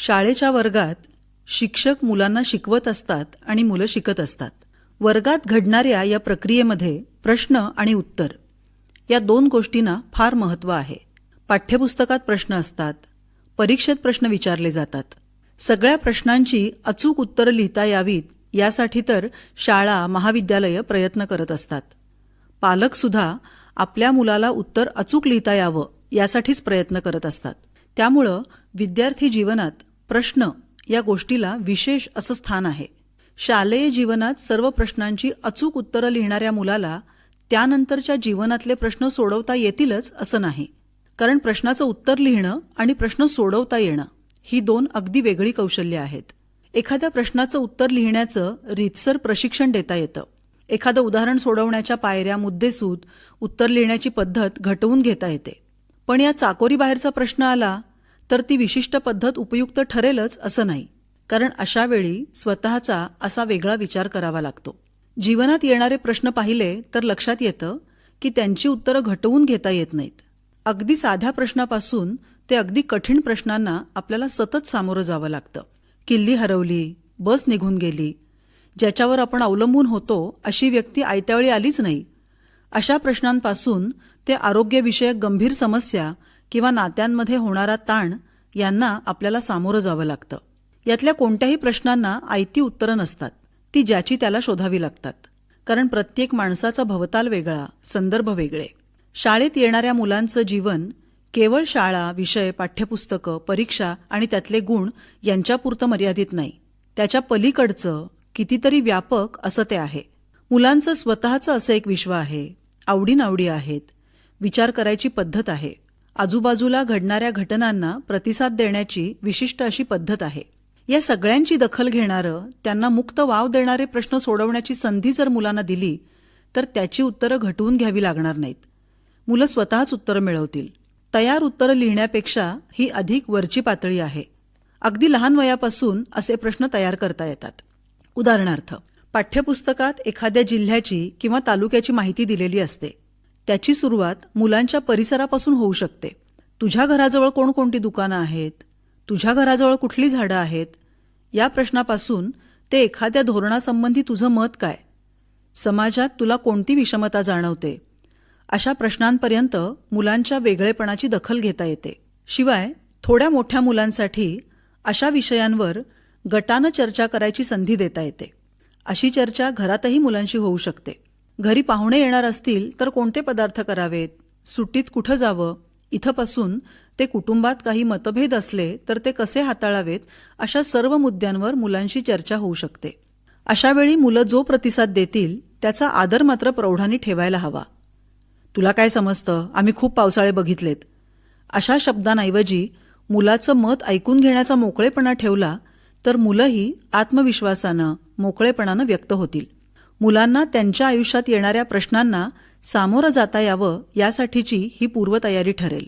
शाळेच्या वर्गात शिक्षक मुलांना शिकवत असतात आणि मुलं शिकत असतात. वर्गात घडणाऱ्या या प्रक्रियेमध्ये प्रश्न आणि उत्तर या दोन गोष्टींना फार महत्त्व आहे. पाठ्यपुस्तकात प्रश्न असतात, परीक्षेत प्रश्न विचारले जातात. सगळ्या प्रश्नांची अचूक उत्तरं लिहिता यावीत यासाठी तर शाळा महाविद्यालयं प्रयत्न करत असतात. पालकसुद्धा आपल्या मुलाला उत्तर अचूक लिहिता यावं यासाठीच प्रयत्न करत असतात. त्यामुळं विद्यार्थी जीवनात प्रश्न या गोष्टीला विशेष असं स्थान आहे. शालेय जीवनात सर्व प्रश्नांची अचूक उत्तरं लिहिणाऱ्या मुलाला त्यानंतरच्या जीवनातले प्रश्न सोडवता येतीलच असं नाही. कारण प्रश्नाचं उत्तर लिहिणं आणि प्रश्न सोडवता येणं ही दोन अगदी वेगळी कौशल्य आहेत. एखाद्या प्रश्नाचं उत्तर लिहिण्याचं रीतसर प्रशिक्षण देता येतं. एखादं उदाहरण सोडवण्याच्या पायऱ्या, मुद्देसूद, उत्तर लिहिण्याची पद्धत घटवून घेता येते. पण या चाकोरीबाहेरचा प्रश्न आला तर ती विशिष्ट पद्धत उपयुक्त ठरेलच असं नाही. कारण अशा वेळी स्वतःचा असा वेगळा विचार करावा लागतो. जीवनात येणारे प्रश्न पाहिले तर लक्षात येतं की त्यांची उत्तरं घटवून घेता येत नाहीत. अगदी साध्या प्रश्नापासून ते अगदी कठीण प्रश्नांना आपल्याला सतत सामोरं जावं लागतं. किल्ली हरवली, बस निघून गेली, ज्याच्यावर आपण अवलंबून होतो अशी व्यक्ती आयत्यावेळी आलीच नाही, अशा प्रश्नांपासून ते आरोग्यविषयक गंभीर समस्या किंवा नात्यांमध्ये होणारा ताण यांना आपल्याला सामोरं जावं लागतं. यातल्या कोणत्याही प्रश्नांना आयती उत्तरं नसतात. ती ज्याची त्याला शोधावी लागतात. कारण प्रत्येक माणसाचा भवताल वेगळा, संदर्भ वेगळे. शाळेत येणाऱ्या मुलांचं जीवन केवळ शाळा, विषय, पाठ्यपुस्तकं, परीक्षा आणि त्यातले गुण यांच्यापुरतं मर्यादित नाही. त्याच्या पलीकडचं कितीतरी व्यापक असं ते आहे. मुलांचं स्वतःचं असं एक विश्व आहे. आवडीनावडी आहेत, विचार करायची पद्धत आहे, आजूबाजूला घडणाऱ्या घटनांना प्रतिसाद देण्याची विशिष्ट अशी पद्धत आहे. या सगळ्यांची दखल घेणारं, त्यांना मुक्त वाव देणारे प्रश्न सोडवण्याची संधी जर मुलांना दिली तर त्याची उत्तरं घटवून घ्यावी लागणार नाहीत. मुलं स्वतःच उत्तरं मिळवतील. तयार उत्तरं लिहिण्यापेक्षा ही अधिक वरची पातळी आहे. अगदी लहान वयापासून असे प्रश्न तयार करता येतात. उदाहरणार्थ, पाठ्यपुस्तकात एखाद्या जिल्ह्याची किंवा तालुक्याची माहिती दिलेली असते. त्याची सुरुवात मुलांच्या परिसरापासून होऊ शकते. तुझ्या घराजवळ कोणकोणती दुकानं आहेत, तुझ्या घराजवळ कुठली झाडं आहेत, या प्रश्नापासून ते एखाद्या धोरणासंबंधी तुझं मत काय, समाजात तुला कोणती विषमता जाणवते, अशा प्रश्नांपर्यंत मुलांच्या वेगळेपणाची दखल घेता येते. शिवाय थोड्या मोठ्या मुलांसाठी अशा विषयांवर गटानं चर्चा करायची संधी देता येते. अशी चर्चा घरातही मुलांशी होऊ शकते. घरी पाहुणे येणार असतील तर कोणते पदार्थ करावेत, सुट्टीत कुठं जावं, इथपासून ते कुटुंबात काही मतभेद असले तर ते कसे हाताळावेत, अशा सर्व मुद्द्यांवर मुलांशी चर्चा होऊ शकते. अशावेळी मुलं जो प्रतिसाद देतील त्याचा आदर मात्र प्रौढांनी ठेवायला हवा. तुला काय समजतं, आम्ही खूप पावसाळे बघितलेत, अशा शब्दांऐवजी मुलाचं मत ऐकून घेण्याचा मोकळेपणा ठेवला तर मुलंही आत्मविश्वासानं, मोकळेपणानं व्यक्त होतील. मुलांना त्यांच्या आयुष्यात येणाऱ्या प्रश्नांना सामोरं जाता यावं यासाठीची ही पूर्वतयारी ठरेल.